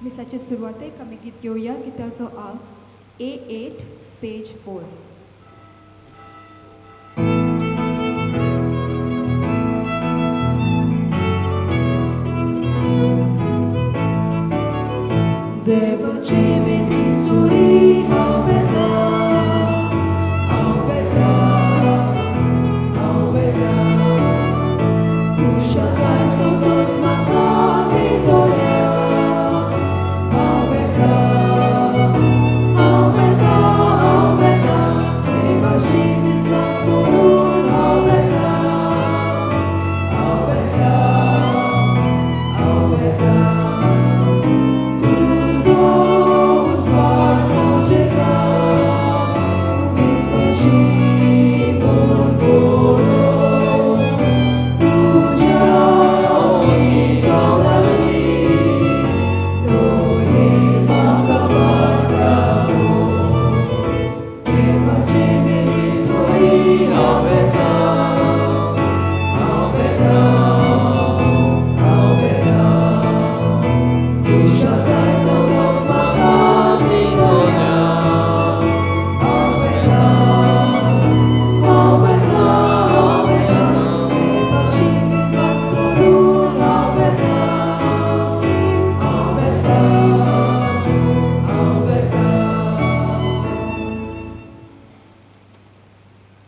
मिसाची सुरवातेक आमी गीत घेवया गिताचो A8 पेज 4. देवाची विधी सुरी हांव वेता उशकाय सोदोस म्हाका दितोल्या हांव वेता देवाची विस्वास करून हांव वेता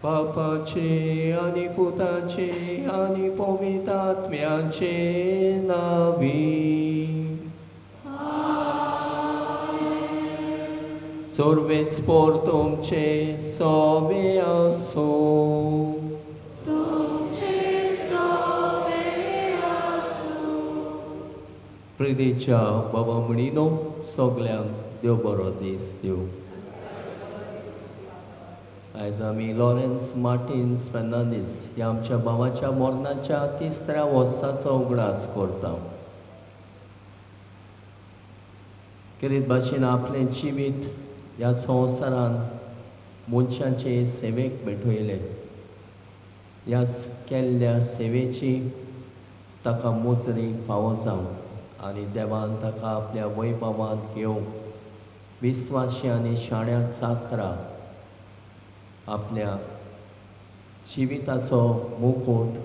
बापाचे आणि पुताचे आणि पवित्रात्म्याचे नावी सर्वे स्पोर तुमचे सोबे असो. प्रिदेच्या बाबा म्हणिनो सगल्यांक देव बरो दीस दिवं. आयज आमी लॉरेन्स मार्टिन्स फेर्नांदीस ह्या आमच्या भावाच्या मरणाच्या 3ऱ्या वर्साचो उगडास करता. कितें भाशेन आपलें जिवीत ह्या संवसारांत मनशांचे सेवेक भेटयलें. ह्या केल्ल्या सेवेची ताका मोजरी फावो जावं आनी देवान ताका आपल्या वैभवांत घेवं. विस्वासी आनी शाण्या चाकरा आपल्या जिविताचो मुकूट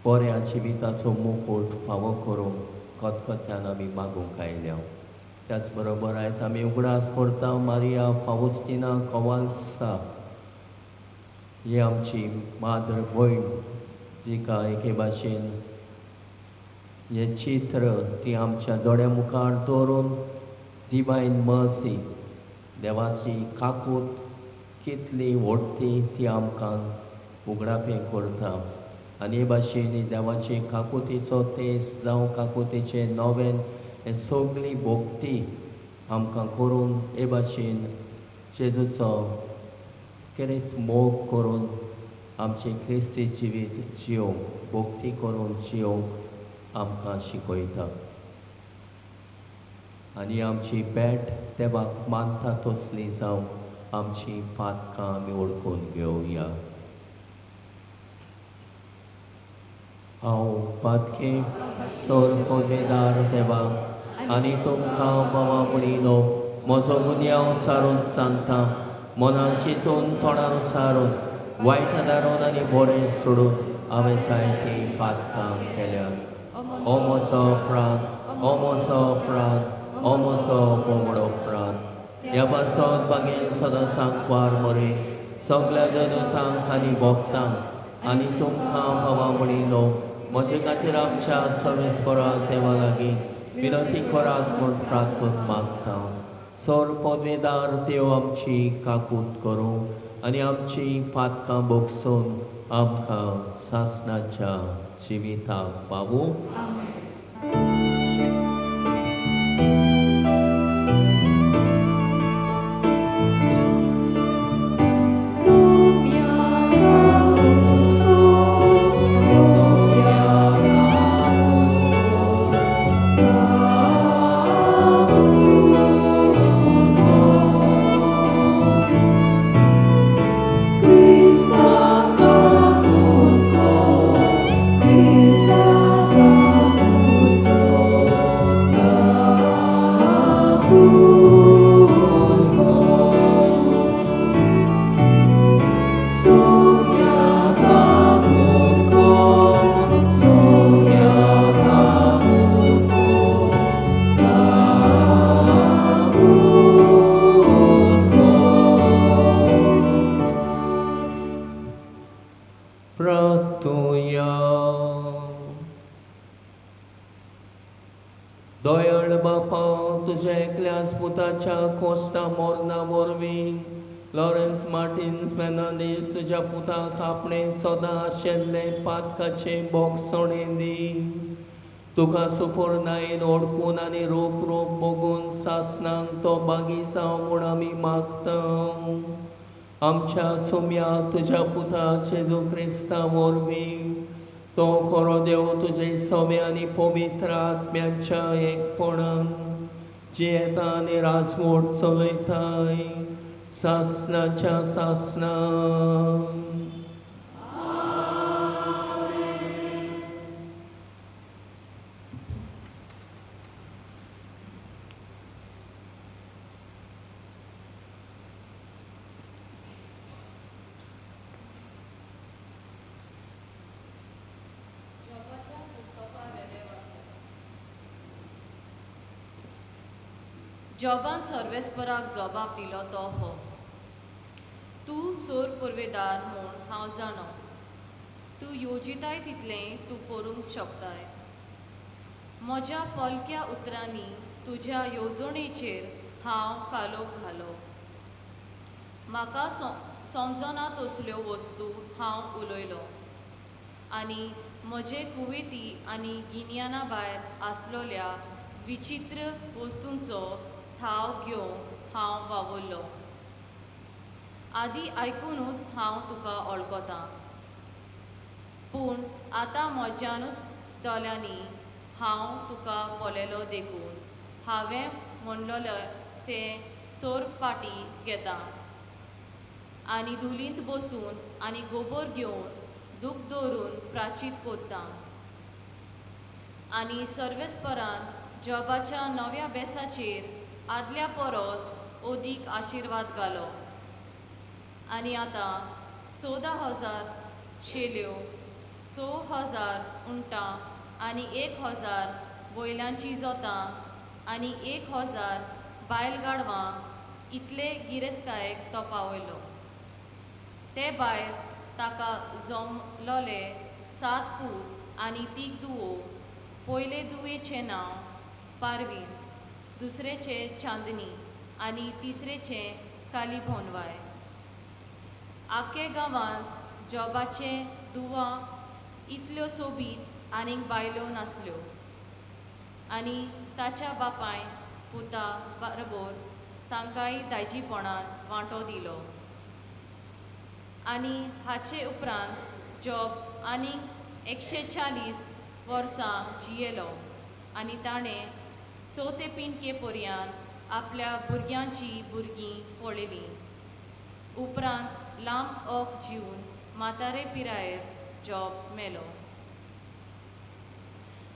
बऱ्या जिविताचो मुकूट फावो करूंक खतखत्यान आमी मागूंक आयल्या. त्याच बरोबर आयज आमी उगडास करता मारिया फावस्तिना कोवाल्सा ही आमची माद्र भयण जिका एके भाशेन हें चित्र ती आमच्या दोळ्या मुखार दवरून डिवायन मर्सी देवाची काकूट कितली व्हडटी ती आमकां उगडापें करता. आनी हे भाशेन देवाचे काकुतीचो तेस जावं काकुतीचें नवें हें सगळी भोगती आमकां करून हे भाशेन जेजूचो कितें मोग करून आमचें क्रिस्ती जिवीत जियोंक भोगती करून जियोंक आमकां शिकयता. आनी आमची भेट देवाक मानता तसली जावं आमची पातकां आमी ओळखून घेवया. हांव पातके सोर पदवेदार देवा आनी तुमकां बाबा म्हणिनो म्हजो गुन्यांव सारून सांगता. मनान चिंतून तोंडार सारून वायट दारून आनी बरें सोडून हांवें जायतीं पातकां केल्यात. हो म्हजो प्राण, हो म्हजो प्राण, हो म्हजो बोमडो प्राण. ह्या पासत बागेन सदांच आंकवार मरे सगळ्या जनतांक आनी भक्तांक आनी तुमकां बाबा म्हणिनो म्हजे खातीर आमच्या सर्वेस्परा देवा लागीं विनंती करात म्हूण प्रार्थून मागता. सोर पदवेदार देव आमची काकूट करूं आनी आमची पातकां भोगसून आमकां सासणाच्या जिविताक पावूं. Krista दोयळ बापा तुझ्या एकल्याच पुताच्या कोस्टा मोर्ना वरवीं लॉरेन्स मार्टिन्स फेर्नांडीस तुझ्या पुताक आपणे सदां आशिल्ले पातकाचे बोगसणे दी. तुका सुपूर्णायेन ओळखून आनी रूप रूप बघून सासणांक तो बागी जावं म्हूण आमी मागता. आमच्या सुम्या तुझ्या पुता जेजू क्रिस्ता वरवीं तो खरो देव तुजे सवे आनी पवित्र आत्म्याच्या एकपणान जियेता आनी राजमोट चलयताय सासणाच्या सासणां. जॉबान सर्वेस्पराक जबाब दिलो तो हो. तूं सोर पुर्वेदार म्हूण हांव जाणो. तूं योजिताय तितलें तूं करूंक शकताय. म्हज्या पलक्या उतरांनी तुज्या येवजणेचेर हांव कालोक घालो. म्हाका समजना तसल्यो वस्तू हांव उलयलो आनी म्हजे कुवेती आनी गिन्याना भायर आसलोल्या विचित्र वस्तूंचो ठाव घेवंक हांव वावुरलो. आदी आयकूनूच हांव तुका वळखतां, पूण आतां म्हज्यानूच दोळ्यांनी हांव तुका पळयलो देखून हांवें म्हणलोलें तें सोर पाटी घेतां आनी धुलींत बसून आनी गोबर घेवन दूख दवरून प्राचीत कोत्तां. आनी सर्वेस्परान जॉबाच्या नव्या बेसाचेर आदल्या परस ओदीक आशिर्वाद घालो. आनी आतां 14,000 शेल्यो, 6,000 उंटां आनी 1,000 बैलांची जोतां आनी 1,000 बायलगाडवां इतले गिरेस्तायेक तो पावयलो. ते भायर ताका जमलोले 7 पूत आनी 3 दुवो. पयले दुवेचें नांव पारवीन, दुसरेचें चांदनी आनी तिसरेचें कालीभोनवाय. आख्खे गांवांत जॉबाचे दुवां इतल्यो सोबीत आनीक बायलो नासल्यो. आनी ताच्या बापाय पुता बरोबर तांकांय दायजीपणान वांटो दिलो. आनी हाचे उपरांत जॉब आनीक 140 वर्सां जियेलो आनी ताणें चवथे पिणके पर्यंत आपल्या भुरग्यांची भुरगीं पळयलीं. उपरांत लांब ओक जिवन म्हातारे पिरायेर जॉब मेलो.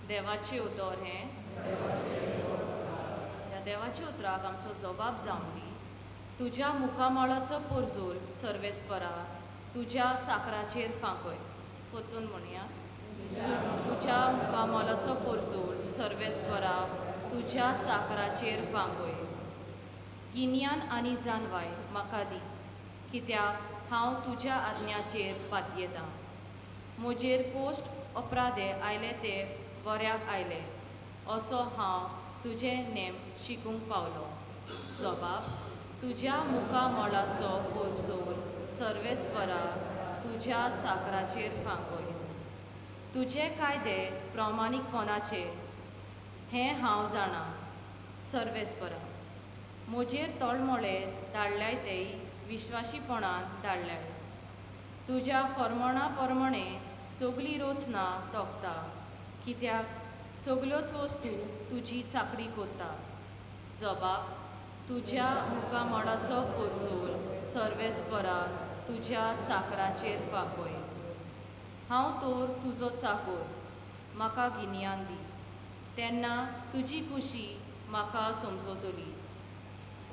देवाचें उतर हें. ह्या देवाच्या उतराक आमचो जबाब जावंक दी. तुज्या मुखामळाचो पोरजोल सर्वेस्परा तुज्या चाकराचेर फांकय. परतून म्हणया. तुज्या मुखामळाचो पोरजोल सर्वेस्परा तुज्या चाकराचेर फांकय. गिन्यान आनी जानवाय म्हाका दी, कित्याक हांव तुज्या आज्ञाचेर पातयेतां. म्हजेर कोश्ट अपराधे आयले ते बऱ्याक आयले असो हांव तुजे नेम शिकूंक पावलो. जबाब. तुज्या मुखामळाचो पोरजोल सर्वेस्परा तुज्या चाकराचेर फांकय. तुजे कायदे प्रामाणीकपणाचे हें हांव जाणां. सर्वेस्परा. म्हजेर तळमळे धाडल्याय तेय विश्वासीपणान धाडल्याय. तुज्या फर्मोणा प्रमाणे सगळी रोचना तोखता, कित्याक सगळ्योच वस्तू तुजी चाकरी कोत्ता. जबाब. तुज्या मुखामळाचो पोरजोल सर्वेस्परा तुज्या चाकराचेर फांकय. हांव तर तुजो चाकर, म्हाका गिन्यान दी. तेन्ना तुजी खुशी म्हाका समजतली.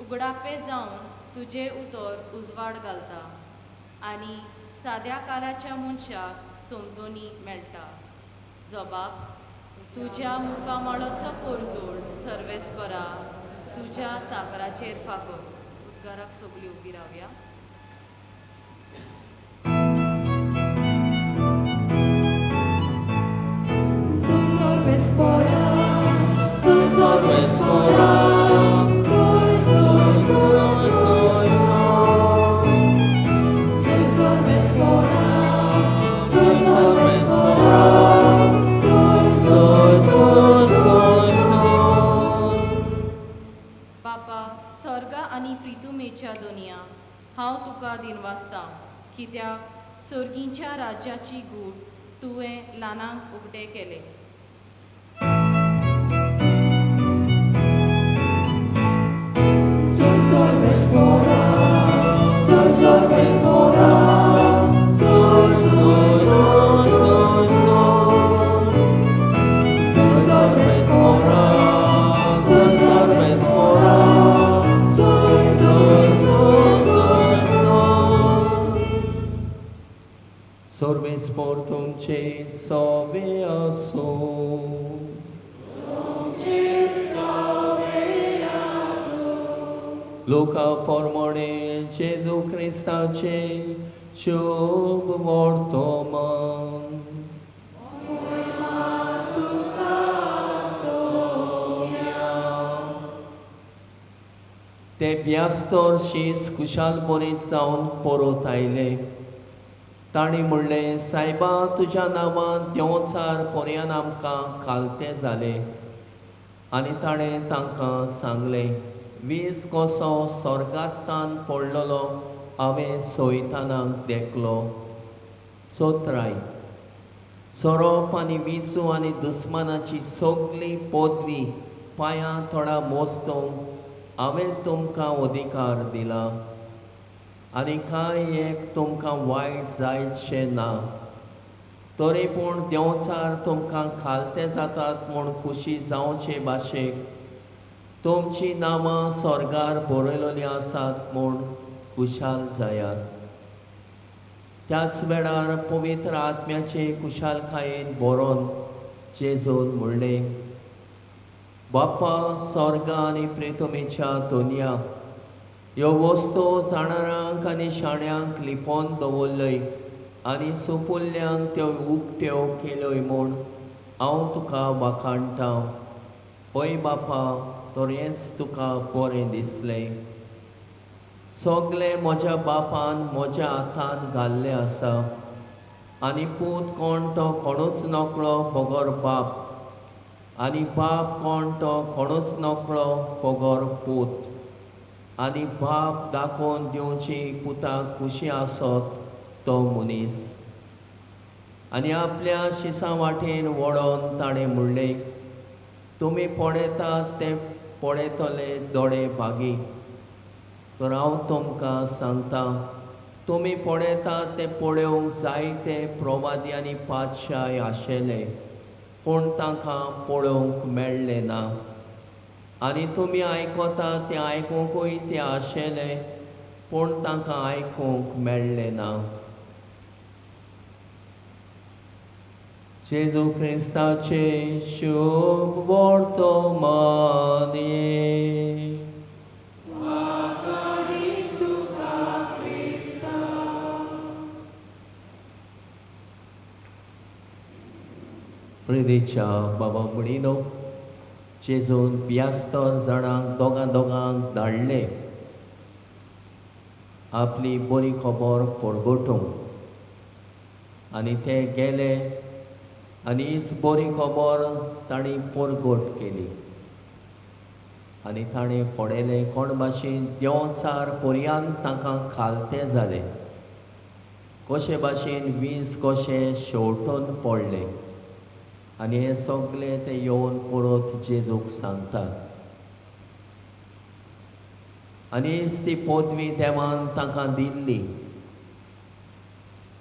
उगडापे जावन तुजे उतर उजवाड घालता आनी साद्या काराच्या मनशाक समजोनी मेळटा. जबाब. तुज्या मुखामळाचो पोरजोल सर्वेस्परा तुज्या चाकराचेर फांकय. उद्गाराक सगळीं उबी रावया. Sus orbes fora, sus हांव तुका दिनवासतां कित्याक सर्गींच्या राज्याची गूड तुवें ल्हानांक उक्तें केलें. Sol sorbes ora, sol sorbes ora, sol sol sol sol sol. Sol sorbes ora, sol sorbes ora, sol sol sol sol sol. Sorbe sportumce sobe aso. लोका पोरमोणे जेजू क्रिस्ताचे शुभ वर्तमान. ते ब्यास्तर शीस कुशाल बरीत जावन परत आयले. ताणी म्हणलें, सायबा तुज्या नांवान देंवचार पर्यान आमकां खालते जाले. आनी ताणें तांकां सांगलें, वीज कसो स्वर्गांतान पडलेलो हांवें सोयतानाक देखलो. चोत्राय सोरोप आनी विजू आनी दुस्मानाची सगली पदवी पांयां थोडा मोस्तोवंक हांवें तुमकां अधिकार दिला. आनी कांय एक तुमकां वायट जायतशें ना. तरी पूण देंवचार तुमकां खालते जातात म्हूण खुशी जावचे भाशेक तुमची नांवां स्वर्गार बरयलोलीं आसात म्हूण खुशाल जायात. त्याच वेळार पवित्र आत्म्याचे कुशालकायेन बरोवन जेजून म्हणलें, बाप्पा स्वर्ग आनी प्रितुमेच्या दोनया ह्यो वस्तू जाणारांक आनी शाण्यांक लिपोवन दवरलय आनी सुपुल्ल्यांक त्यो उक्त्यो केल्योय म्हूण हांव तुका वाखाणटां. पळय बापा, तर हेंच तुका बरें दिसलें. सगलें म्हज्या बापान म्हज्या हातांत घाल्लें आसा. आनी पूत कोण तो कोणूच नकळो फोगोर बाप. आनी बाप कोण तो कोणूच नकळो फोगोर पूत. आनी बाप दाखोवन दिवची पुताक खुशी आसत तो मनीस. आनी आपल्या शिसा वाटेन वळोन ताणें म्हणलें, तुमी पळयतात ते पळयतले दोळे भागी. तर हांव तुमकां सांगतां, तुमी पळयतात ते पळोवंक जायते प्रवादी आनी पातशाय आशिल्ले, पूण तांकां पळोवंक मेळ्ळें ना. आनी तुमी आयकतात ते आयकूंकूय ते आशिल्ले, पूण तांकां आयकूंक मेळ्ळें ना. जेजू क्रिस्ताचे शुभ वर्तमान. प्रिदेच्या बाबा म्हणिनो जेजून ब्यास्तर जाणांक दोगांक धाडले आपली बरी खबर परगटूंक. आनी ते गेले आनी हीच बरी खबर तांणी परगट केली. आनी ताणें पळयलें कोण भाशेन देंवचार पर्यंत तांकां खालते जाले. कशे भाशेन वीज कशें शेवटून पडलें. आनी हे सगळे ते येवन परत जेजूक सांगतात. आनीच ती पदवी देवान तांकां दिल्ली.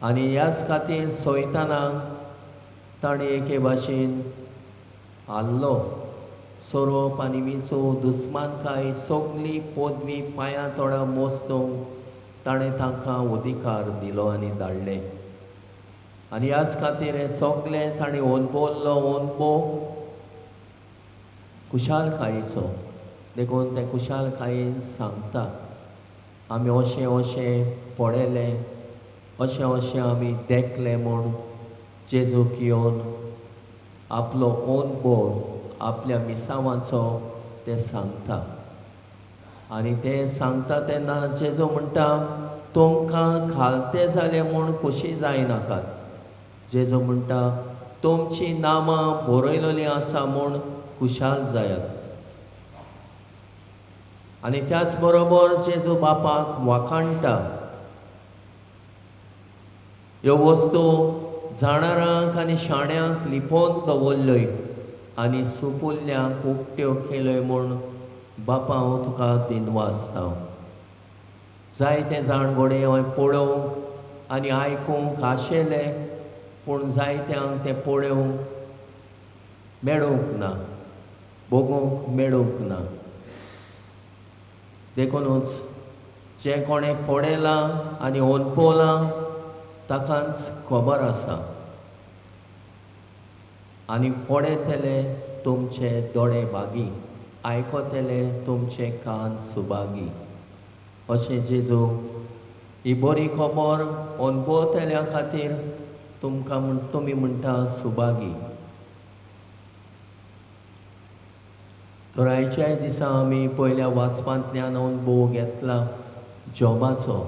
आनी ह्याच खातीर सोयतानाक ताणें एके भाशेन हाल्लो. सोरोप आनी विचो दुस्मानकाय सगली पदवी पांयां तोडा मोस्तूंक ताणें तांकां अधिकार दिलो आनी धाडले. आनी ह्याच खातीर हे सगलें ताणें अणभवल्लो अणभव कुशालकायेचो. देखून ते कुशालकायेन सांगता, आमी अशें अशें पळयलें, अशें अशें आमी देखलें म्हूण जेजूक येवन आपलो अणभव आपल्या मिसावांचो ते सांगता. आनी ते सांगता तेन्ना जेजू म्हणटा, तुमकां खालते जाले म्हूण खुशी जायनाकात. जेजू म्हणटा, तुमची नांवां बरयलोलीं आसा म्हूण खुशाल जायात. आनी त्याच बरोबर जेजू बापाक वाखाणटा ह्यो वस्तू जाणारांक आनी शाण्यांक लिपोवन दवरल्योय आनी सुपुल्ल्यांक उक्त्यो केल्योय म्हूण बापा हांव तुका दिनवासता. जायते जाण घोडे हांवें पळोवंक आनी आयकूंक आशेले पूण जायत्यांक तें पळोवंक मेळूंक ना, भोगूंक मेळूंक ना. देखूनच जें कोणें पळयलां आनी अणभवलां ताकाच खबर आसा. आनी पळयतले तुमचे दोळे भागी, आयकतले तुमचे कान सुभागी. अशें जेजू ही बरी खबर अणभवतल्या खातीर तुमी म्हणटा सुभागी. तर आयच्या दिसा आमी पयल्या वाचपांतल्यान अणभव घेतला जॉबाचो.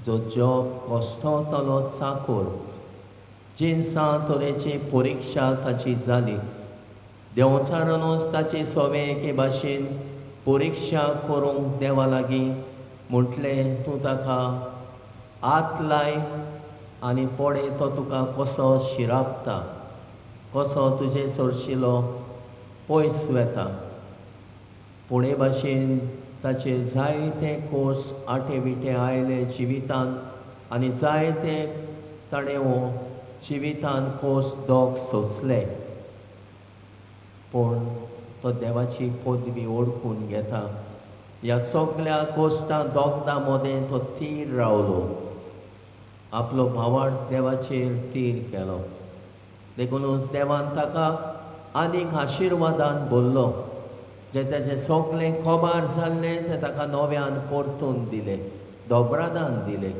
जो जॉब कोश्टवतलो चाकर, जिन्सा तरेची परिक्षा ताची जाली. देंवचारानूच ताची सवे एके भाशेन परिक्षा करूंक देवा लागीं म्हटलें तूं ताका हात लाय आनी पळय तो तुका कसो शिरापता, कसो तुजे सरशिलो पयस वेता. पूण हे भाशेन ताचे जायते कोर्स आटे बिटे आयले जिवितान आनी जायते ताणें हो जिवितान कोर्स दोग सोंसले. पूण तो देवाची पदवी ओळखून घेता. ह्या सगळ्या कोश्टां दोगदां मदें तो थीर रावलो. आपलो भावार्थ देवाचेर थीर केलो. देखूनच देवान ताका आनीक आशिर्वादान भरलो. जे ताचें सगळें खोबार जाल्लें तें ताका नव्यान परतून दिलें, दोबरादान दिलें.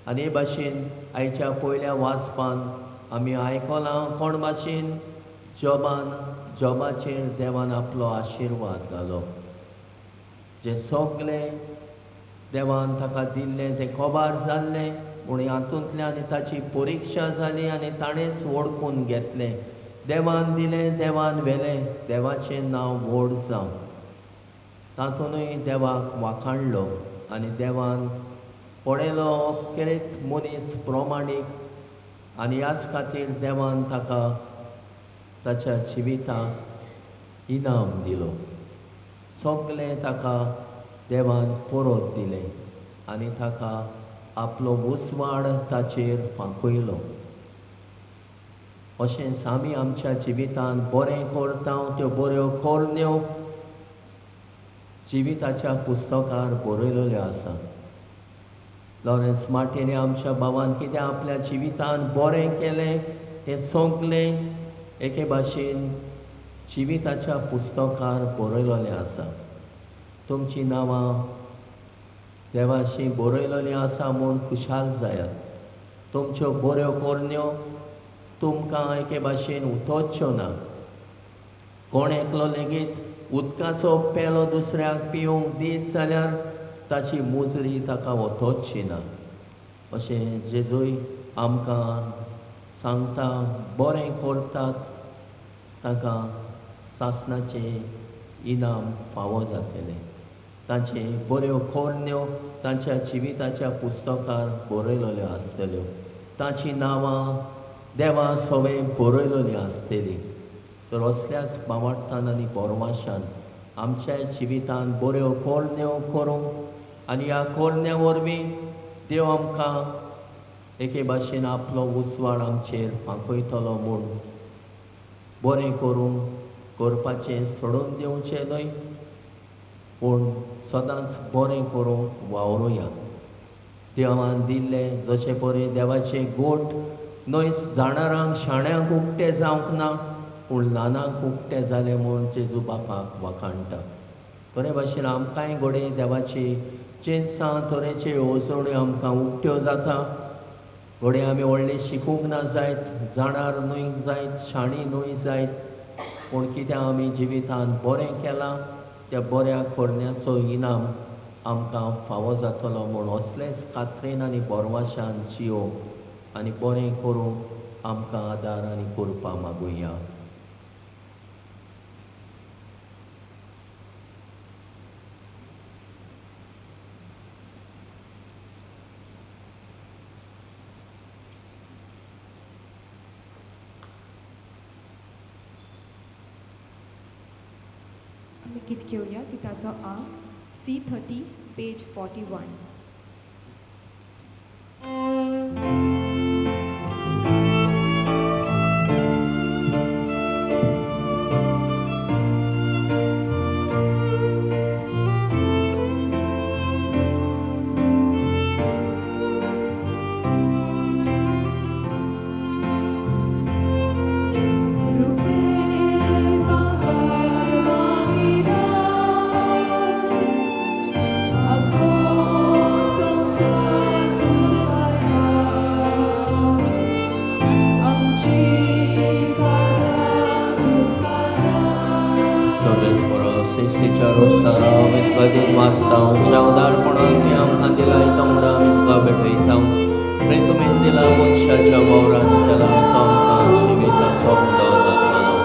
आनी हे भाशेन आयच्या पयल्या वाचपान आमी आयकलां कोण भाशेन जॉबाचेर देवान आपलो आशिर्वाद घालो. जे सगळें देवान ताका दिल्लें तें खोबार जाल्लें, पूण हातूंतल्यान ताची परिक्षा जाली आनी ताणेंच ओळखून घेतलें. देवान दिलें, देवान व्हेलें, देवाचें नांव व्हड जावं. तातूंतय देवाक वाखाणलो आनी देवान पळयलो खेरेत मनीस प्रमाणीक आनी ह्याच खातीर देवान ताका ताच्या जिविताक इनाम दिलो. सगळें ताका देवान परत दिलें आनी ताका आपलो उजवाड ताचेर फांकयलो. अशेंच आमी आमच्या जिवितान बरें करता त्यो बऱ्यो करण्यो जिविताच्या पुस्तकार बरयलेल्यो आसा. लॉरेन्स मार्टिने आमच्या भावान कितें आपल्या जिवितान बरें केलें तें सगळें एके भाशेन जिविताच्या पुस्तकार बरयलेलें आसा. तुमचीं नांवां देवाशी बरयलेलीं आसा म्हूण खुशाल जायात. तुमच्यो बऱ्यो करण्यो तुमकां एके भाशेन उतोवच्यो ना. कोण एकलो लेगीत उदकाचो पेलो दुसऱ्याक पिवंक दीत जाल्यार ताची मुजरी ताका वतोवची ना. अशें जेजूय आमकां सांगता बरें करतात ताका सासणाचें इनाम फावो जातलें. ताचे बऱ्यो करण्यो तांच्या जिविताच्या पुस्तकार बरयलेल्यो आसतल्यो. तांचीं नांवां देवा सवे बरयलेलीं आसतलीं. तर असल्याच भावार्थान आनी बोरमाशान आमच्या जिवितान बऱ्यो करण्यो करूंक आनी ह्या करण्या वरवीं देव आमकां एके भाशेन आपलो उजवाड आमचेर फांकयतलो म्हूण बरें करूंक करपाचें सोडून दिवचें न्हय, पूण सदांच बरें करूंक वावरुया. देवान दिल्लें जशें पळय देवाचे गोठ न्हय जाणारांक शाण्यांक उक्ते जावंक ना, पूण ल्हानांक उक्ते जाले म्हूण जेजू बापाक वाखाणटा. बरे भाशेन आमकांय घोडे देवाची चिंतसां तरेच्यो येवजण्यो आमकां उक्त्यो जाता. घोडे आमी व्हडले शिकूंक ना जायत, जाणार न्हय जायत, शाणी न्हय जायत, पूण कितें आमी जिवितान बरें केलां त्या बऱ्या करण्याचो इनाम आमकां फावो जातलो म्हूण असलेच खात्रेन आनी बोरवाशान जियोवंक आनी बरें करूंक आमकां आदार आनी कृपा मागुया. आमी गीत घेवया गिताचो अंक C30 page 41. Kadin mastaw, siya ponang niyang kandila itong damit kabit itang Rito mindila mo siya jawaran dalatang kasimita somdo datmano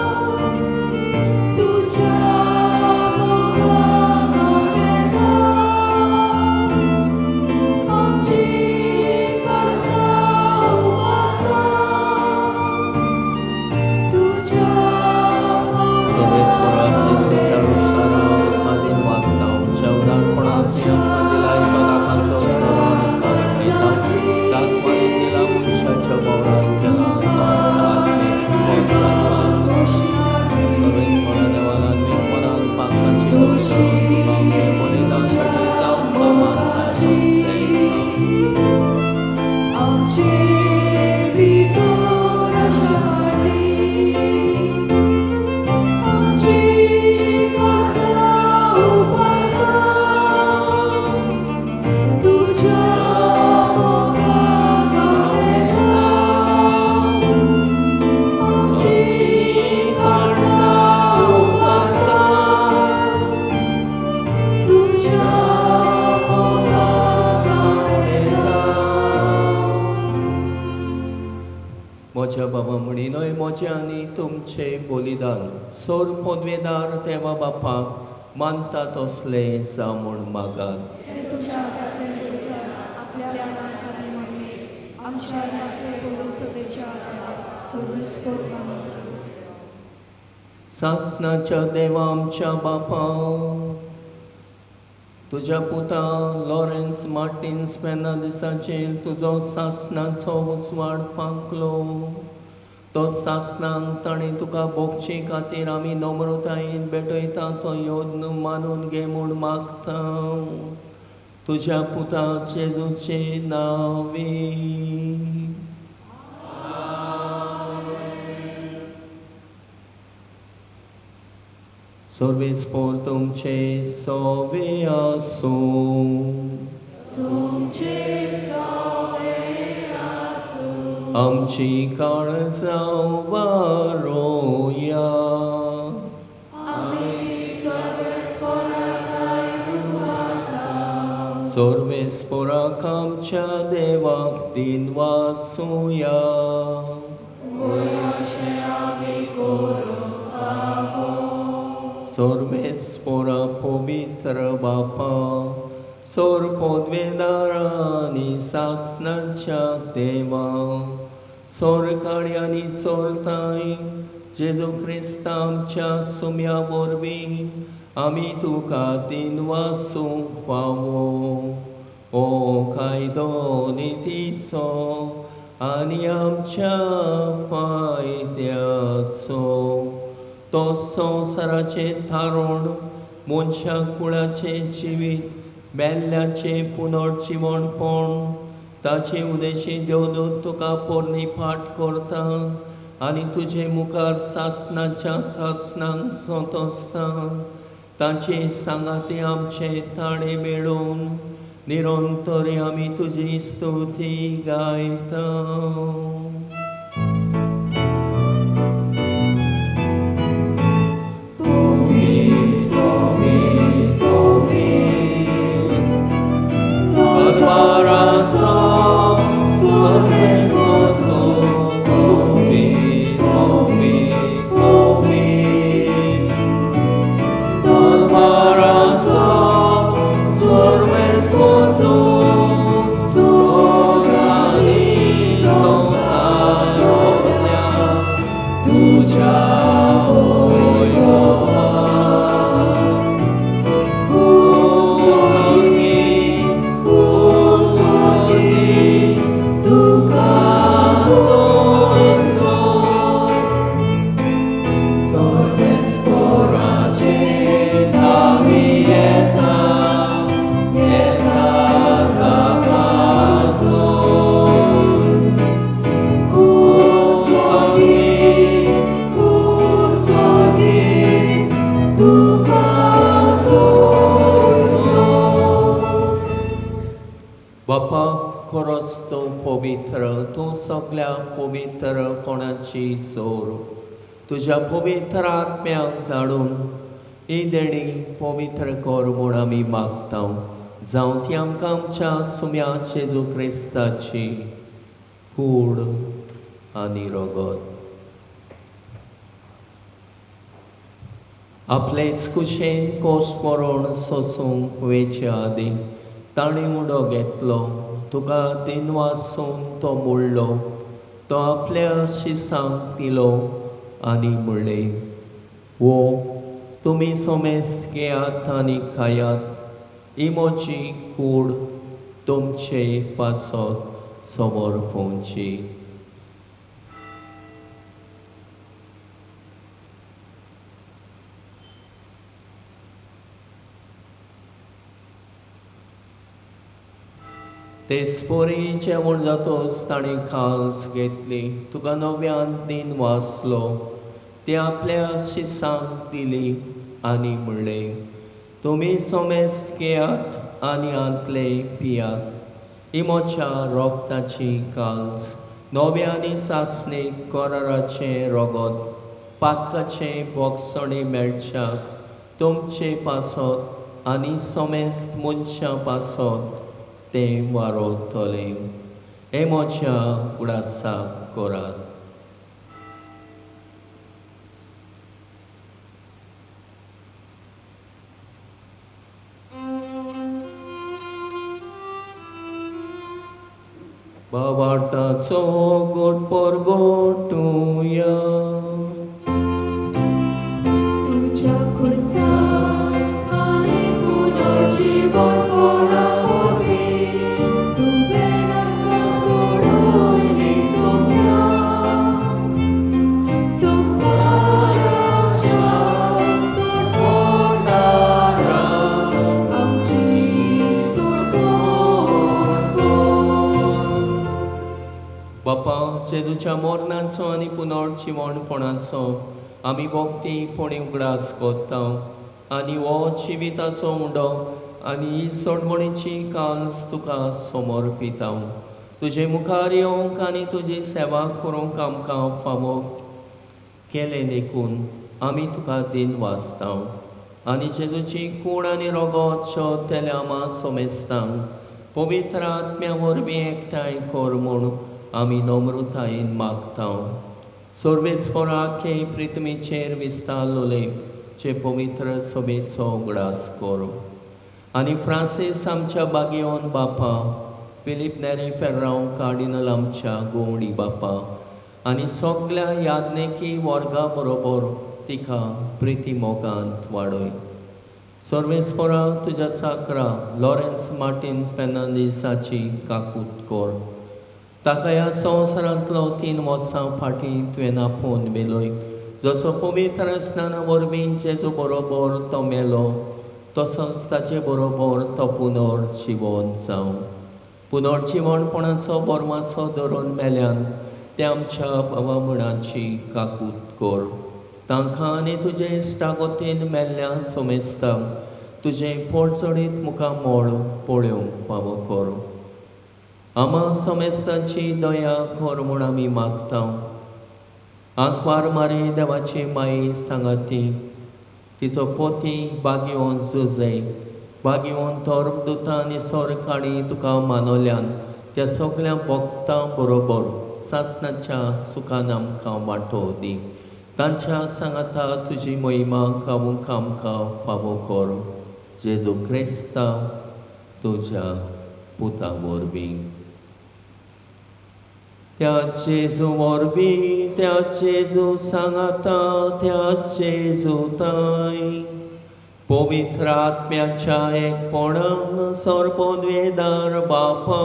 मोच्या बाबा म्हणिनोय मोचे आनी तुमचे बलिदान सोर पदवेदार देवा बापाक मानता तसले जावं म्हूण मागात. तुमच्या हातांतले बलिदान आपल्या प्राणांखातीर मागणे आमच्या नातले करून सदैच्या सर्वस्कर मागणे. सासणाच्या देवा आमच्या बापा तुझ्या पुता लॉरेन्स मार्टिन फेर्नांडिसाचेर तुजो सासणाचो उजवाड पांकलो. तो सासणांक ताणें तुका भोगचे खातीर आमी नम्रतायेन भेटयता तो योद्न मानून घे म्हूण मागता तुझ्या पुता जेजूचे नांवे. सर्वेस्पोर तुमचे सोवे आसूं. तुमचे सोवे आसूं. आमची काळजां वारोया. आमी सर्वेस्पोराकाय उबारता. सर्वेस्पोराक आमच्या देवाक दिन वासुया. गोयाचे आमी करूं फावो. सर्वेस्पोरा पवित्र बापा सोर पदवेदारांनी सासणाच्या देवा सोर काळी आनी सोरताय जेजू क्रिस्त आमच्या सुम्या वरवीं आमी तुका दिन वासूंक फावो. ओ कायदो नितीचो आनी आमच्या फायद्याचो तो संवसाराचे थारोण मनशा कुळाचे जिवीत बेल्ल्याचे पुनर्जिवणपण ताचे उदेशी देवदूत तुका पोरणी फाट करता आनी तुजे मुखार सासणाच्या सासणांक सोंतोसता. ताचे सांगाते आमचे ताळे मेळून निरंतरी आमी तुजी स्तुती गायता. Sorry. बापा खरोच तूं पवित्र, तूं सगळ्या पवित्रपणाची सोर. तुज्या पवित्र आत्म्याक धाडून ही देणी पवित्र कर म्हूण आमी मागतां. जावं ती आमकां आमच्या सुम्या जेजू क्रिस्ताची कूड आनी रगत. आपलेच कुशेन कोश्ट मरण सोसूंक वेचे आदी ताणें उडो घेतलो. तुका दिन वासून तो मोडलो. तो आपल्या शिसांक दिलो आनी म्हणलें, वो तुमी सोमेस्त घेयात आनी खायात. ही म्हजी कूड तुमचे पासत समोर पोवची. ते स्पोरी जेवण जातोच ताणें खास घेतली. तुका नव्यान दिन वाचलो. ते आपल्या शिसांक दिली आनी म्हणलें, तुमी सोमेस्त घेयात आनी आंतले पियात. ही म्हज्या रोगताची काल्स, नवे आनी सासणेक कराराचें रगत, पातकाचे बोगसणे मेळच्याक तुमचे पासत आनी सोमेस्त मनशां पासत तें वारोतलें. हे म्हज्या उडासाक करात. बाबाटाचो गोड परगोटुया. तुझ्या खुर्सार आनी पुनर्जीवन पडावे. तुवें आमकां सोडून सोम्या संवसाराच्या सोडवणारा आमची सोडवण कर. बापा जेजूच्या मरणाचो आनी पुनर्जीवणपणाचो आमी भोक्तीपणी उगडास कोत्ता आनी हो जिविताचो उंडो आनी ही सोडवणेची काल्स तुका समर्पिता. तुजे मुखार येवंक आनी तुजी सेवा करूंक आमकां फावो केले देखून आमी तुका दिन वाचता आनी जेजूची कूड आनी रगत शेवतेल्या आमा सोमेस्तांक पवित्र आत्म्या वरवीं एकठांय कर म्हूण आमी नम्रतायेन मागता. सर्वेस्पराके प्रितमेचेर विस्तारलोले चे पवित्र सभेचो उगडास कर. आनी फ्रांसीस आमच्या बागेवन बापा, फिलीप नेरी फेर्रांव कार्डिनल आमच्या गोवडी बापा आनी सगळ्या याज्ञेकी वर्गा बरोबर तिका प्रिती मोगांत वाडय. सर्वेस्परा तुज्या चाकरा लॉरेन्स मार्टीन फेर्नांदीसाची काकूट कर. ताका ह्या संवसारांतलो 3 वर्सां फाटीं तुवें आपोवन मेलोय. जसो पवित्र स्नाना वरवीं जेजू बरोबर तो मेलो तसोच ताचे बरोबर तो पुनर्जीवन जावं. पुनर्जीवणपणाचो बोरमासो धरून मेल्यान ते आमच्या भावा मणाची काकूट कर. तांकां आनी तुजे इश्टागतीन मेल्ल्या सोमेस्तांक तुजें पोटचडीत मुखार मोळ पळोवंक फावो कर. आमा सोमेस्तांची दया कर म्हूण आमी मागता. आंकवार मारी देवाची माई सांगाती, तिचो पोती बागेवन झुजय, बागेवन तोरपदुतां आनी सोरकाडी तुका मानवल्यान त्या सगळ्या भक्तां बरोबर सासणाच्या सुखान आमकां वांटो दी. तांच्या सांगाता तुजी महिमा गावूंक आमकां फावो कर. जेजू क्रिस्ता तुज्या पुता वरवीं. त्या जेजू वरवीं, त्या जेजू सांगाता, त्या जेजू ताई पवित्र आत्म्याच्या एकपणान सर्वोद्वेदार बापा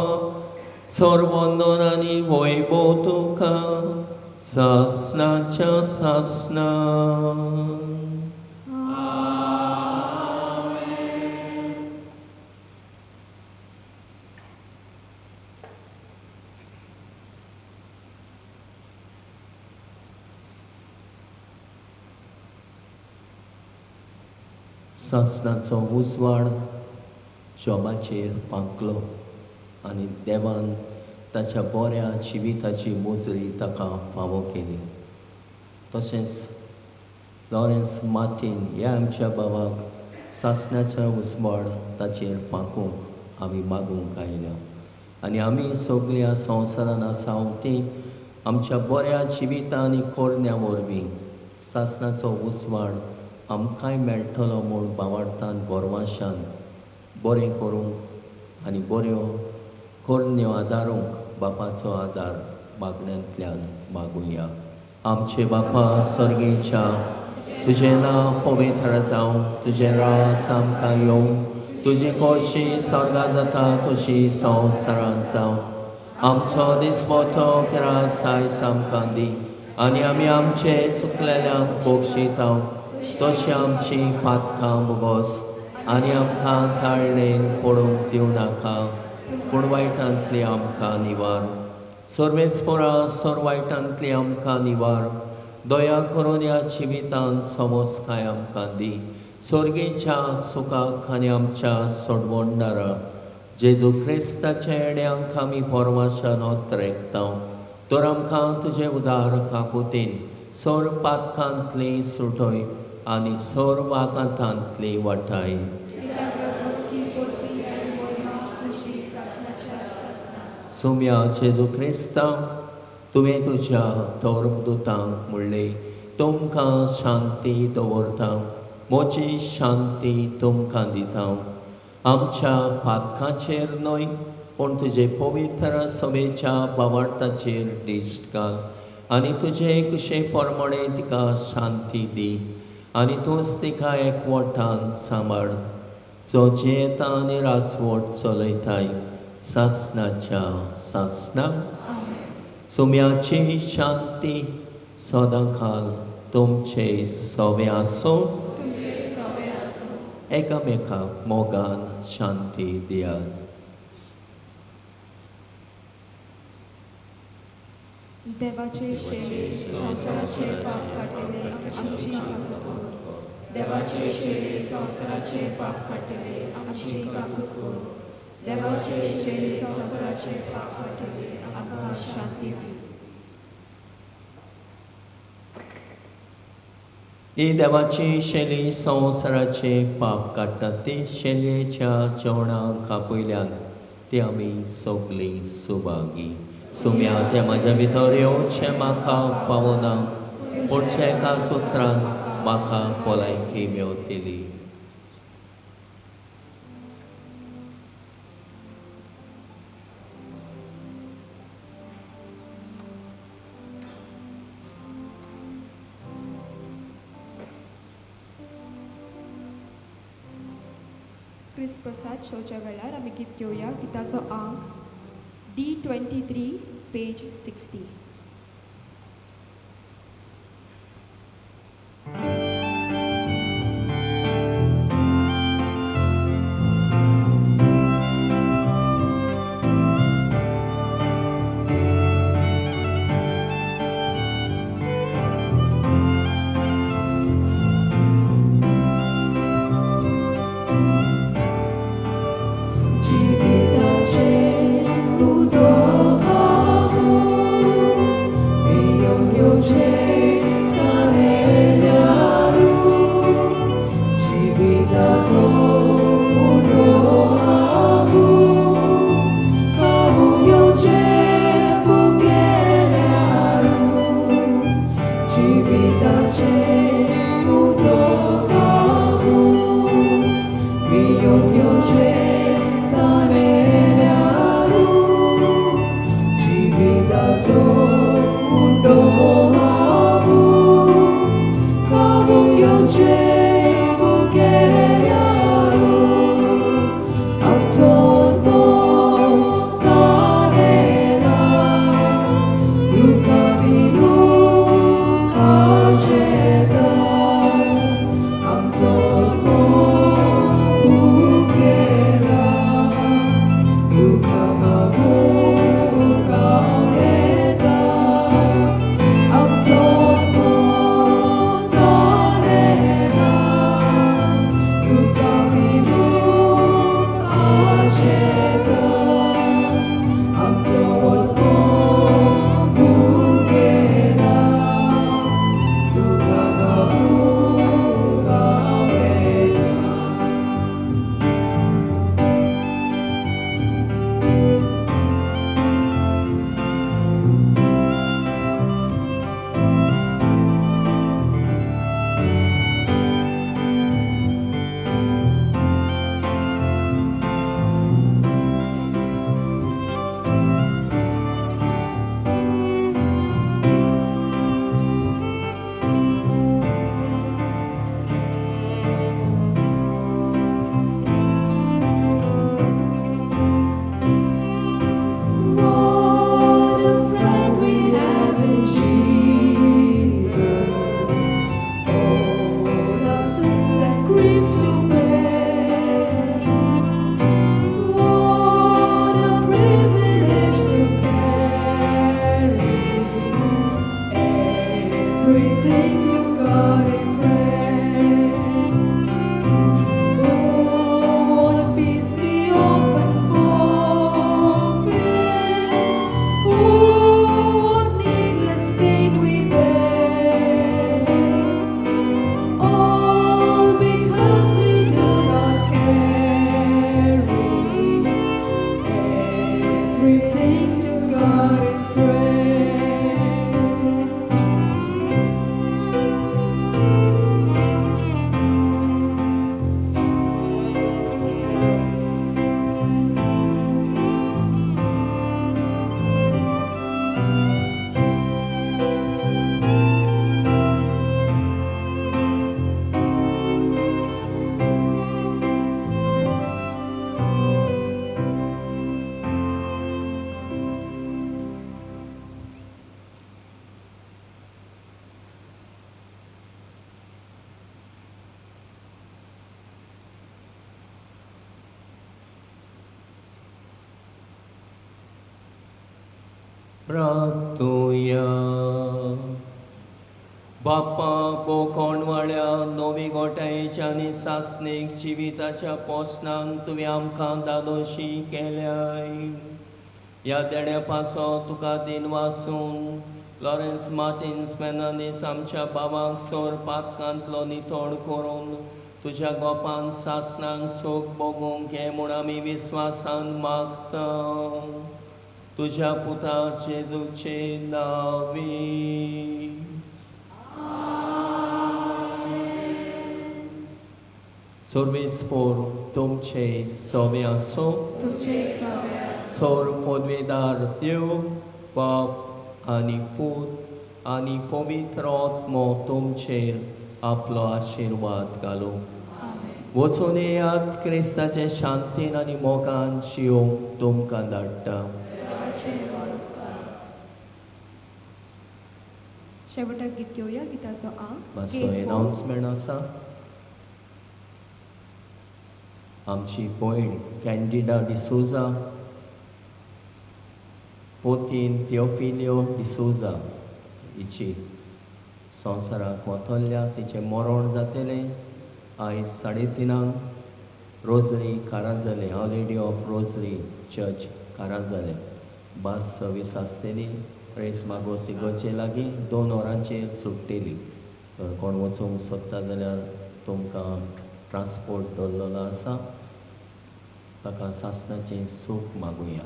सर्वोन्नन आनी वैभव तुका सासणाच्या सासणा. सासणाचो उसवाड जॉबाचेर पांकलो. आनी देवान ताच्या बऱ्या जिविताची मोजरी ताका फावो केली. तशेंच लॉरेन्स मार्टीन ह्या आमच्या भावाक सासणाच्या उस्वाड ताचेर पाकूंक आमी मागूंक आयल्या. आनी आमी सगळ्या संवसारान आसाव ती आमच्या बऱ्या जिवितां आनी कोरण्या वरवीं सासणाचो उस्वाड आमकांय मेळटलो म्हूण भावार्थान गोरवाशान बरें करूंक आनी बऱ्यो कोरण्यो आदारूंक बापाचो आदार मागण्यांतल्यान मागुया. आमचे बापा स्वर्गीच्या तुजें नांव पवित्र जावं, तुजें रास आमकां येवं, तुजी खोशी स्वर्गांत जाता तशी संवसारांत जावं. आमचो दिसवतो किरास आयज आमकां दी आनी आमी आमचे चुकलेल्यांक बक्षितांव तशी आमची पातकां बोगोस आनी आमकां ताळणेन पडूंक दिवं नाका पूण वायटांतली आमकां निवार. सर्वेस्परा सर वायटांतली आमकां निवार. दया करून ह्या जिवितांत समोस्काय आमकां दी. स्वर्गीच्या सुखाक आनी आमच्या सोडवणदारा जेजू क्रिस्ताच्या येड्यांक आमी परमाशान ओत्रेकतांव. तर आमकां तुजे उदार काकुतीन सर पातकांतली सुटय आनी सर वागातांतली वाटाय. सुम्या जेजू क्रिस्ता तुवें तुज्या धर्मदुतांक म्हणलें तुमकां शांती दवरता, म्हजी शांती तुमकां दिता. आमच्या पातकांचेर न्हय पूण तुजे पवित्र सभेच्या भावार्थाचेर दिश्ट घाल आनी तुजे कुशे परमणे तिका शांती दी आनी तूंच तिका एकवटान सांबाळ जो जेता आनी राजवट चलयताय सासणाच्या सासणाक. सुम्याची शांती सदांकाल तुमचे सोबे आसूं. एकामेकाक मोगान शांती दियात. देवाचे शेळे संवसाराचे पाप काटिले आमची काकूत कर. देवाचे शेळे संवसाराचे पाप काटिले आमची काकूत कर. देवाचे शेळे संवसाराचे पाप काटिले आमकां शांती दी. ही देवाची शेली संवसाराचे पाप काडटा ती शेलयेच्या जेवणाक आपयल्यान ती आमी सगळीं सुभागी. सुम्या ते म्हाज्या भितर येवचें म्हाका पावना पूण एका सुत्रान म्हाका भलायकी मेवतली. क्रिस्त प्रसाद शोच्या वेळार आमी गीत घेवया. गिताचो अंक D23 page 60. Kabung yo je bukenya प्रार्थूया. बाप्पा बोकोणवाड्या नवी गोठायेच्या आनी सासणेक जिविताच्या पोसनाक तुवें आमकां दादोशी केल्याय. ह्या देड्या पासो तुका दिन वासून लॉरेन्स मार्टिन्स फेर्नांडीस आमच्या बाबाक सोर पातकांतलो नितोड करून तुज्या गोपान सासणांक सूख भोगूंक घे म्हूण आमी विस्वासान मागता. तुज्या पुता जेजूचे नांवी. सोर्वेस्पोर तुमचे सोबे आसूं. तुमचे सगळे सोर पदवेदार देव बाप आनी पूत आनी पवित्र आत्मो तुमचेर आपलो आशिर्वाद घालूं. वचून येयात क्रिस्ताचे शांतीन आनी मोगान जियोंक तुमकां धाडटा. शेवटाक गीत घेवया. गिताचो मातसो एनाउन्समेंट आसा. आमची भयण कॅन्डिडा डिसोजा, पोतीन थियोफिलियो डिसोजा हिची संवसाराक वतल्ल्या तिचें मरण जातलें आयज 3:30 रोजरी कारांजाले. हांव lady of rosary church Caranzalem. Bus service आसतली. प्रेस मागोस इगोचे लागीं 2 वरांचेर सुट्टेली. कोण वचूंक सोदता जाल्यार तुमकां ट्रान्सपोर्ट दवरलेलो आसा. ताका सासणाचें सूख मागुया.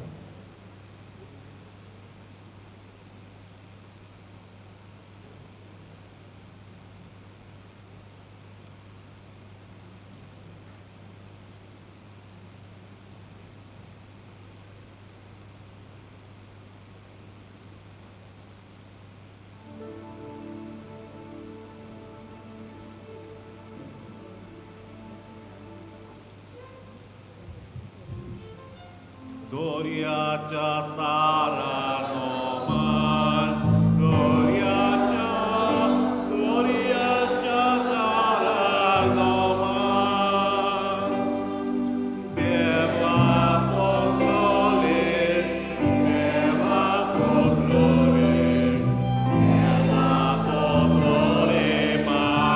Gloriaच्या तारानो मान, gloriaच्या तारानो मान. Deva apostole mai.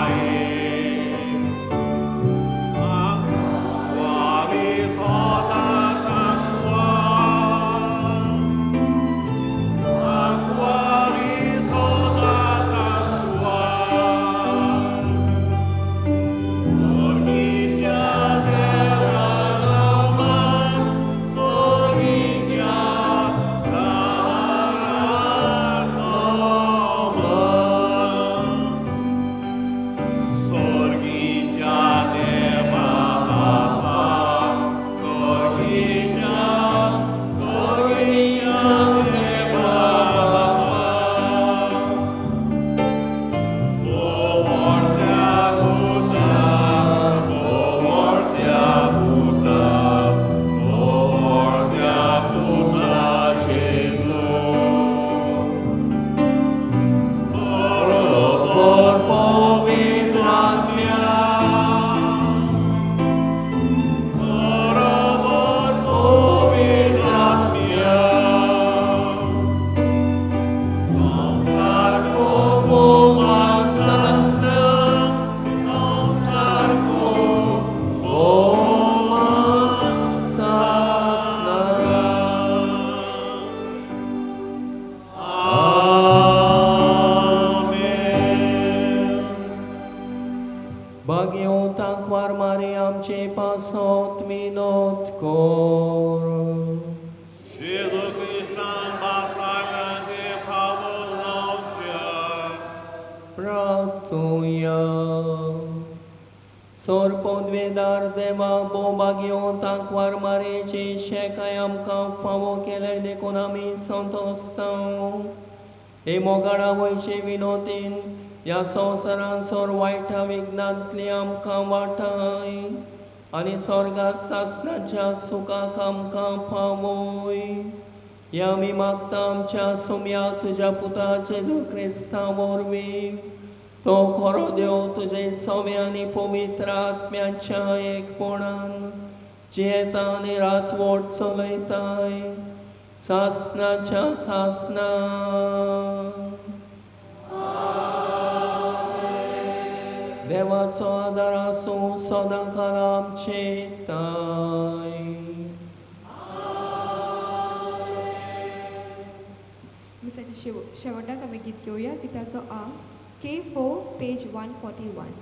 Quali soda सोर पदवेदार देवा भोवभाग्यो तांकवार मारेची शेकाय आमकां फावो केले देखून आमी संतोसता. हे मोगाडा वयचे विनोदीन ह्या संवसारांत सोर वायटा विघ्नांतली आमकां वाटाय आनी स्वर्गांत सासणाच्या सुखाक आमकां पावय. हे आमी मागता आमच्या सुम्या तुज्या पुता जेजू क्रिस्ता वरवीं. तो खरो देव तुजे सवे आनी पवित्र आत्म्याच्या एकपणान जियेता आनी राजवट चलयताय. सासणाच्या सासणा देवाचो आदार आसूं सदांकाल आमचे ताय. मिसाच्या शेवटाक आमी गीत घेवया गिताचो आ K4 पेज 141.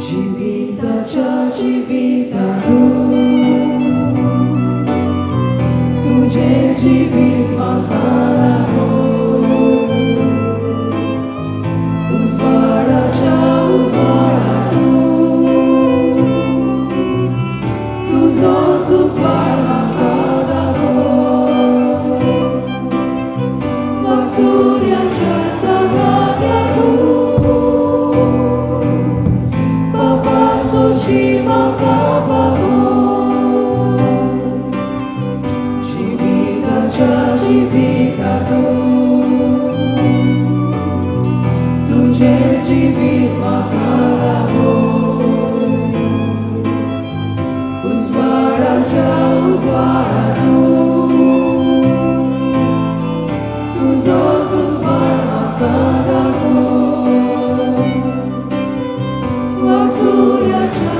जिविताच्या जिवितांतूं तुझे जिवीत म्हाका लागून उजवाडाच्या उजवाडांतूं तुजोच उजवाड म्हाका लागून वाचुऱ्याच्या सगात्यांतूं म्हाका पावून जिविताच्या जिवितांतूं तुझें जिवीत म्हाका लागून उजवाडाच्या उजवाडांतूं तुजोच उजवाड म्हाका लागून वाचुऱ्याच्या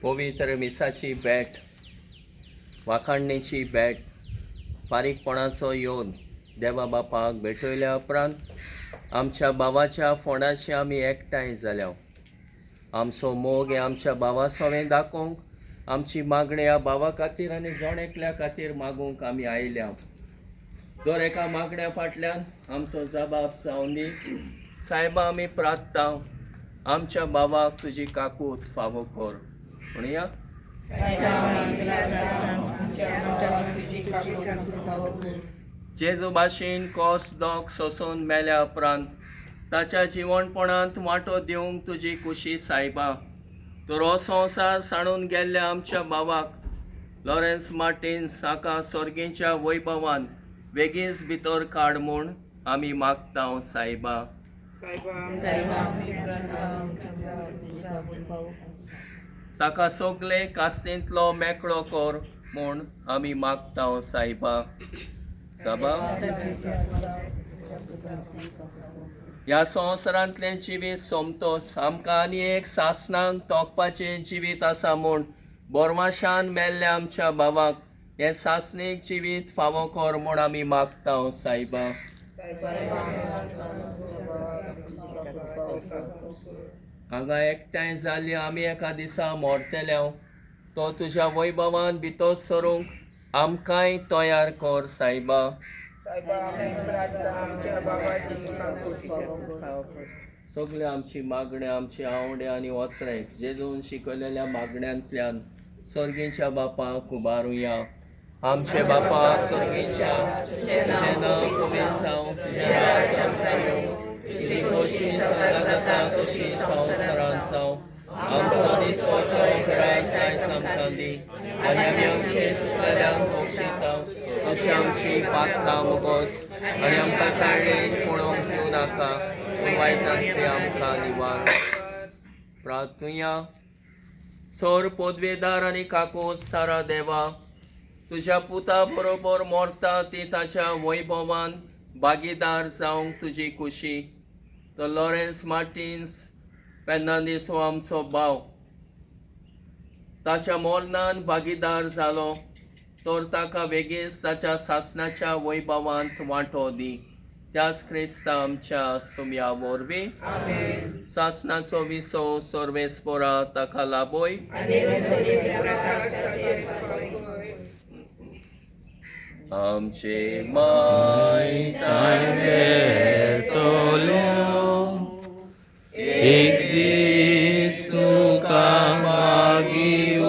पवित्र मिसाची भेट वाखाणणेची भेट फारीकपणाचो येवन देवा बापाक भेटयल्या उपरांत आमच्या भावाच्या फोंडाची आमी एकठांय जाल्या. आमचो मोग हे आमच्या भावा सवें दाखोवंक आमची मागणी ह्या भावा खातीर आनी जण एकल्या खातीर मागूंक आमी आयल्या. दर एका मागण्या फाटल्यान आमचो जबाब जावन दी. सायबा आमी प्रार्थता आमच्या भावाक तुजी काकूट फावो कर. म्हणया जेजू भाशेन कोस दोग सोसून मेल्या उपरांत ताच्या जिवणपणांत वांटो दिवंक तुजी खुशी सायबा. तर हो संवसार सांडून गेल्ल्या आमच्या भावाक लॉरेन्स मार्टीन साका सर्गेच्या वैभवान बेगीच भितर काड म्हूण आमी मागता सायबा. ताका सगळे कास्तेंतलो मेकळो कर म्हूण आमी मागता सायबा. साबा ह्या संवसारांतलें जिवीत सोमतोच आमकां आनी एक सासणांक तोखपाचें जिवीत आसा म्हूण बोरमाशान मेल्ल्या आमच्या भावाक हें सासणीक जिवीत फावो कर म्हूण आमी मागता सायबा. हांगा एकठांय जाल्ली आमी एका दिसा मोरतेल्या तो तुज्या वैभवान भितर सरूंक आमकांय तयार कर सायबा. सगळे आमची मागणी आमची आवडे आनी वत्रे जेजून शिकयलेल्या मागण्यांतल्यान सर्गेच्या बापाक उबारुया. आमचे बापा सर्गेच्या तुजें नांव पवित्र जावं, तुजें राज्य येवं, तुजी खोशी स्वर्गांत जाता तशी संवसारांत जावं. आमचो दिसवटो वखदां आयज आमकां दी आनी आमी आमचे चुकलेल्यांक बक्षिता तशी आमची पातकां मोगोस आनी आमकां काळजेन पळोवंक दिवं नाका पूण वायटांतली आमकां निवार. प्रार्थुया. सौर पदवेदार आणि काकूस सारा देवा तुझ्या पुता बरोबर मोरता ती ताच्या वैभवान भागीदार जावंक तुजी खुशी तो लॉरेन्स मार्टिन्स फेर्नांदीस हो आमचो भाव ताच्या मोरणान भागीदार जालो तर ताका बेगीच ताच्या सासणाच्या वैभवांत वांटो दी त्याच क्रिस्ता आमच्या सुमया वरवीं सासणाचो विसो सर्वेस्परा ताका लाबोय आमचे माय एक दीस तुका मागिवोंता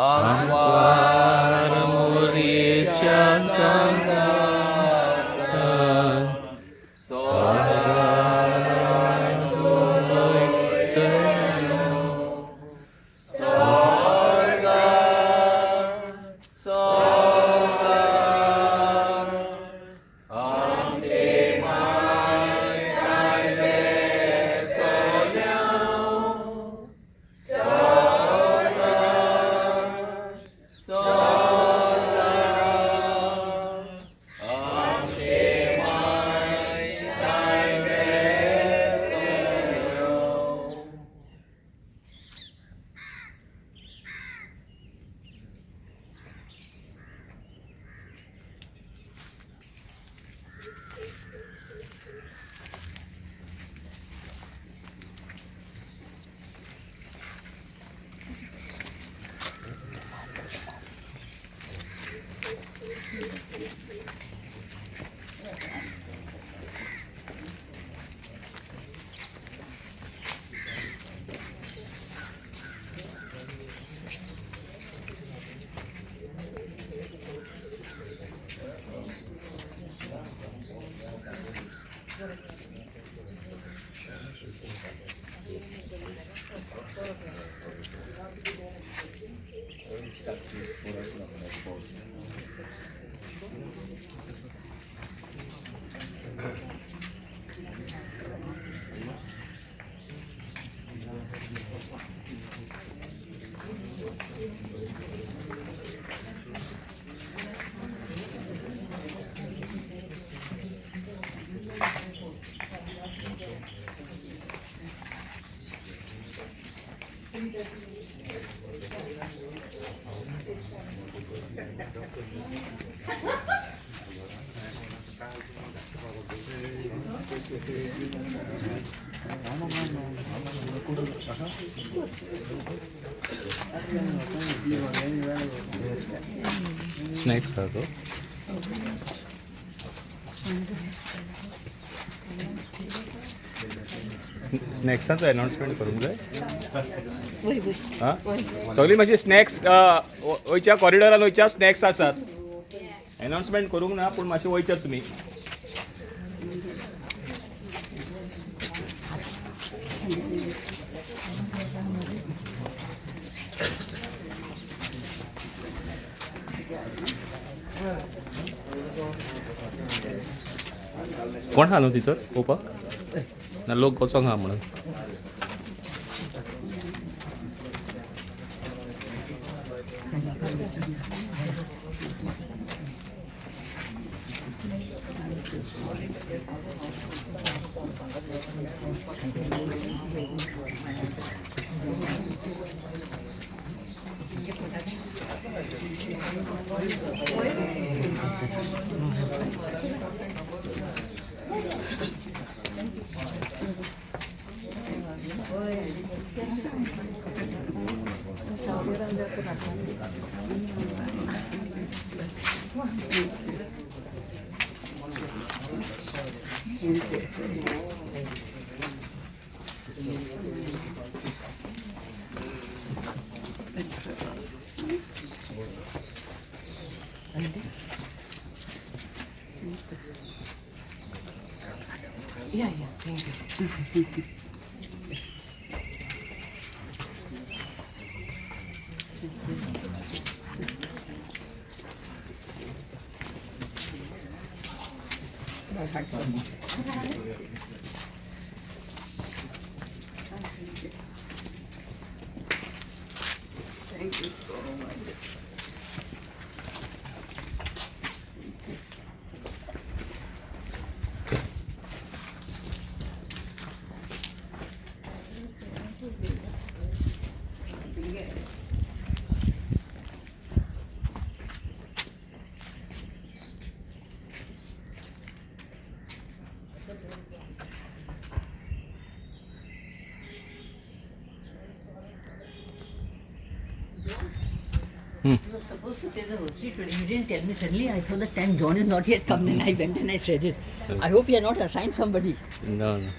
आमवार मोरीच्या संगात स्वर्गाचो लोयतलो स्वर्गात स्वर्गात आमचे माय तायवेतल्या स्नॅक्स हा तो स्नॅक्सांचो अनाउन्समेंट करूंक जाय हां सगळीं मातशी स्नॅक्स वयच्या कॉरिडोरान वयच्या स्नॅक्स आसात अनाउन्समेंट करूंक ना पूण मातशें वयच्यात तुमी कोण हा न्हू टिचर पळोवपाक ना लोक वचोंक हा म्हणून You were supposed to say the rosary today. You didn't tell me. Suddenly I saw the time John is not yet come. Then I went and I said it. I hope you are not assigned somebody. No, no.